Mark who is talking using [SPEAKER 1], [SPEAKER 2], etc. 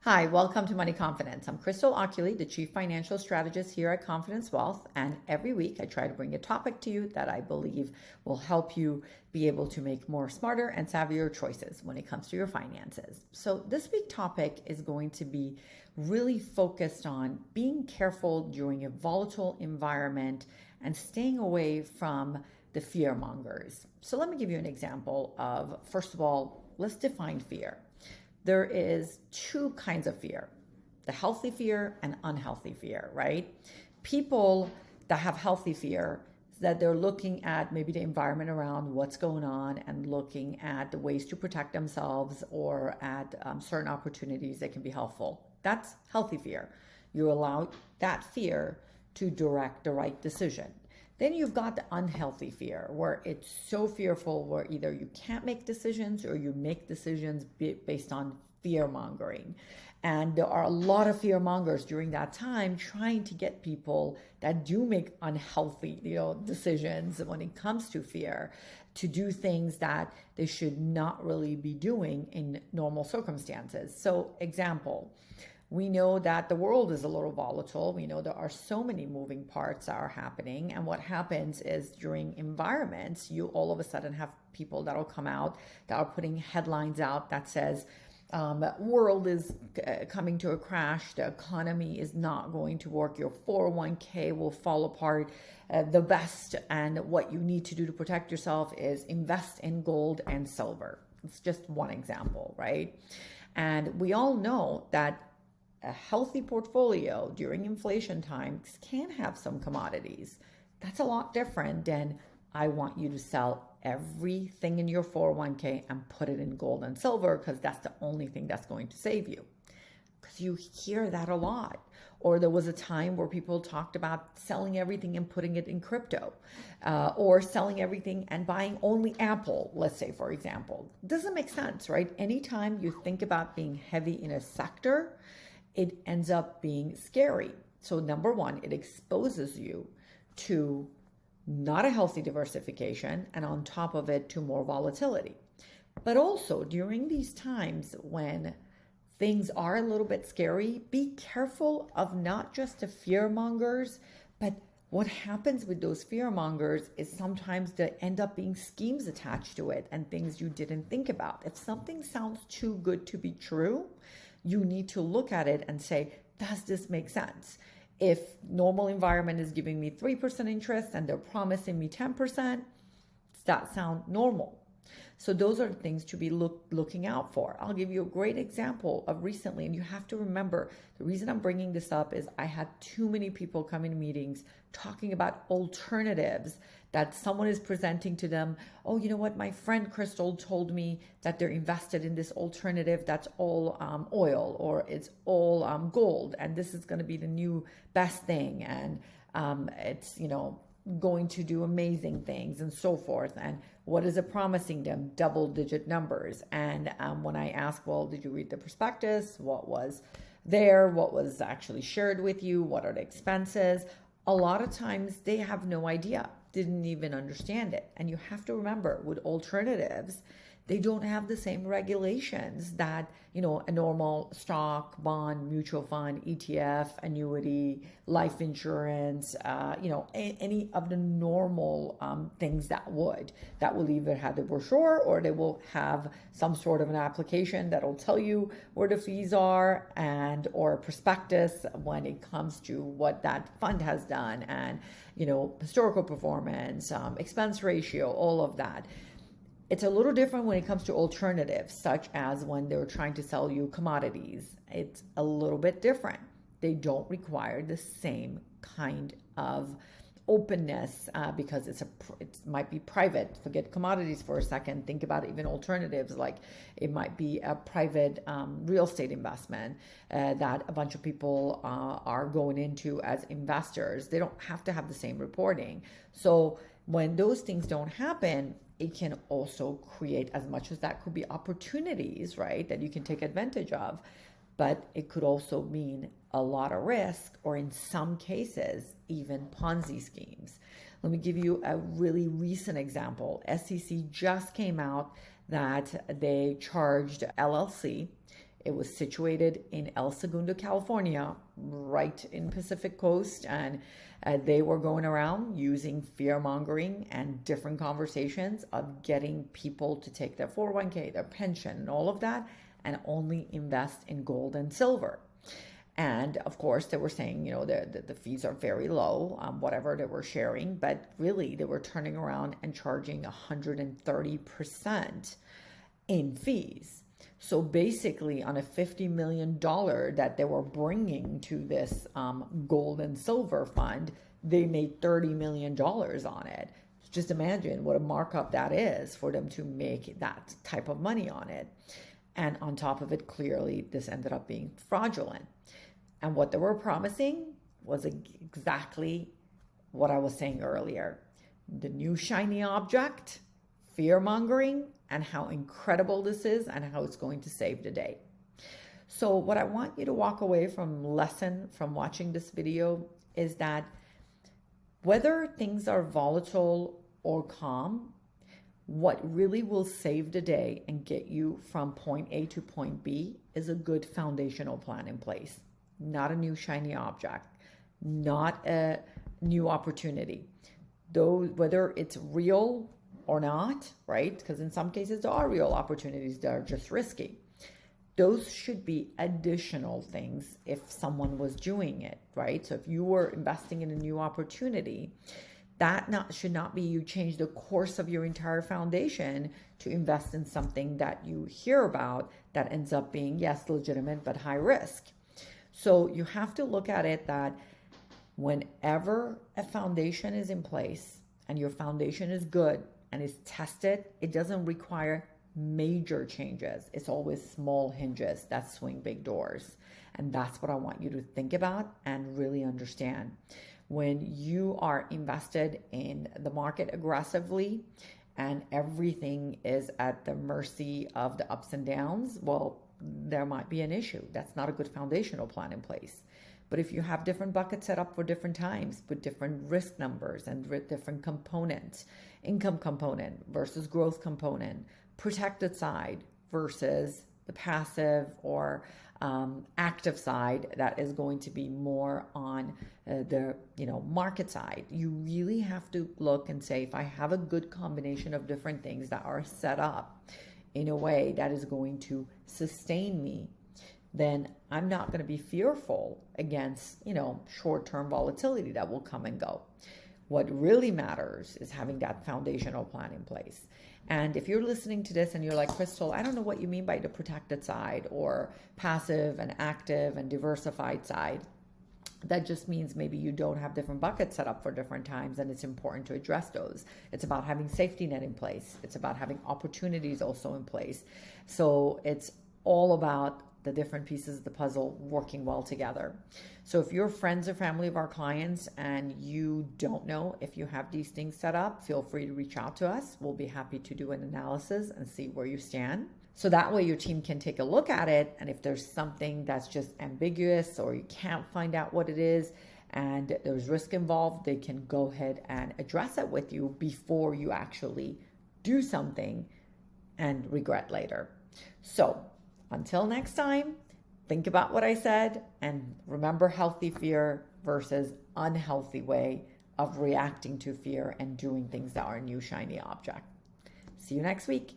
[SPEAKER 1] Hi, welcome to Money Confidence. I'm Crystal Oculi, the Chief Financial Strategist here at Confidence Wealth, and every week I try to bring a topic to you that I believe will help you be able to make more smarter and savvier choices when it comes to your finances. So this week's topic is going to be really focused on being careful during a volatile environment and staying away from the fear mongers. So let me give you an example of, first of all, let's define fear. There is two kinds of fear, the healthy fear and unhealthy fear, right? People that have healthy fear, that they're looking at maybe the environment around what's going on and looking at the ways to protect themselves or at certain opportunities that can be helpful. That's healthy fear. You allow that fear to direct the right decision. Then you've got the unhealthy fear where it's so fearful where either you can't make decisions or you make decisions based on fear mongering. And there are a lot of fear mongers during that time trying to get people that do make unhealthy, decisions when it comes to fear to do things that they should not really be doing in normal circumstances. So example, we know that the world is a little volatile. We know there are so many moving parts that are happening. And what happens is during environments, you all of a sudden have people that'll come out that are putting headlines out that says, world is coming to a crash. The economy is not going to work. Your 401k will fall apart. The best and what you need to do to protect yourself is invest in gold and silver. It's just one example, right? And we all know that a healthy portfolio during inflation times can have some commodities. That's a lot different than I want you to sell everything in your 401k and put it in gold and silver because that's the only thing that's going to save you. Because you hear that a lot. Or there was a time where people talked about selling everything and putting it in crypto, or selling everything and buying only Apple, let's say, for example. Doesn't make sense, right? Anytime you think about being heavy in a sector, it ends up being scary. So number one, it exposes you to not a healthy diversification, and on top of it, to more volatility. But also during these times when things are a little bit scary, be careful of not just the fear mongers, but what happens with those fear mongers is sometimes there end up being schemes attached to it and things you didn't think about. If something sounds too good to be true, you need to look at it and say, does this make sense? If normal environment is giving me 3% interest and they're promising me 10%, does that sound normal? So those are the things to be looking out for. I'll give you a great example of recently, and you have to remember, the reason I'm bringing this up is I had too many people come in meetings talking about alternatives that someone is presenting to them. Oh, you know what? My friend Crystal told me that they're invested in this alternative that's all oil or it's all gold, and this is going to be the new best thing, and it's going to do amazing things and so forth. And what is it promising them? Double-digit numbers. And when I ask, well, did you read the prospectus? What was there? What was actually shared with you? What are the expenses? A lot of times they have no idea, didn't even understand it. And you have to remember, with alternatives, they don't have the same regulations that, a normal stock, bond, mutual fund, ETF, annuity, life insurance, any of the normal things that will either have the brochure or they will have some sort of an application that will tell you where the fees are or a prospectus when it comes to what that fund has done and, historical performance, expense ratio, all of that. It's a little different when it comes to alternatives, such as when they're trying to sell you commodities. It's a little bit different. They don't require the same kind of openness because it might be private. Forget commodities for a second. Think about even alternatives, like it might be a private real estate investment that a bunch of people are going into as investors. They don't have to have the same reporting. So when those things don't happen, it can also create, as much as that could be opportunities, right, that you can take advantage of, but it could also mean a lot of risk, or in some cases, even Ponzi schemes. Let me give you a really recent example. SEC just came out that they charged LLC It was situated in El Segundo, California, right in Pacific Coast, and they were going around using fear mongering and different conversations of getting people to take their 401k, their pension, and all of that, and only invest in gold and silver. And of course, they were saying, the fees are very low, whatever they were sharing, but really they were turning around and charging 130% in fees. So basically, on a $50 million that they were bringing to this gold and silver fund, they made $30 million on it. Just imagine what a markup that is for them to make that type of money on it. And on top of it, clearly, this ended up being fraudulent. And what they were promising was exactly what I was saying earlier. The new shiny object, fear mongering, and how incredible this is and how it's going to save the day. So what I want you to walk away from watching this video is that whether things are volatile or calm, what really will save the day and get you from point A to point B is a good foundational plan in place. Not a new shiny object, not a new opportunity. Though whether it's real or not, right? Because in some cases there are real opportunities that are just risky. Those should be additional things if someone was doing it, right? So if you were investing in a new opportunity, should not be you change the course of your entire foundation to invest in something that you hear about that ends up being, yes, legitimate, but high risk. So you have to look at it that whenever a foundation is in place and your foundation is good and is tested, it doesn't require major changes. It's always small hinges that swing big doors. And that's what I want you to think about and really understand. When you are invested in the market aggressively and everything is at the mercy of the ups and downs, well, there might be an issue. That's not a good foundational plan in place. But if you have different buckets set up for different times with different risk numbers and different components, income component versus growth component, protected side versus the passive or active side that is going to be more on the market side, you really have to look and say, if I have a good combination of different things that are set up in a way that is going to sustain me, then I'm not going to be fearful against, short-term volatility that will come and go. What really matters is having that foundational plan in place. And if you're listening to this and you're like, Crystal, I don't know what you mean by the protected side or passive and active and diversified side, that just means maybe you don't have different buckets set up for different times, and it's important to address those. It's about having safety net in place. It's about having opportunities also in place. So it's all about the different pieces of the puzzle working well together. So if you're friends or family of our clients and you don't know if you have these things set up, feel free to reach out to us. We'll be happy to do an analysis and see where you stand. So that way your team can take a look at it. And if there's something that's just ambiguous or you can't find out what it is and there's risk involved, they can go ahead and address it with you before you actually do something and regret later. So until next time, think about what I said and remember healthy fear versus unhealthy way of reacting to fear and doing things that are a new shiny object. See you next week.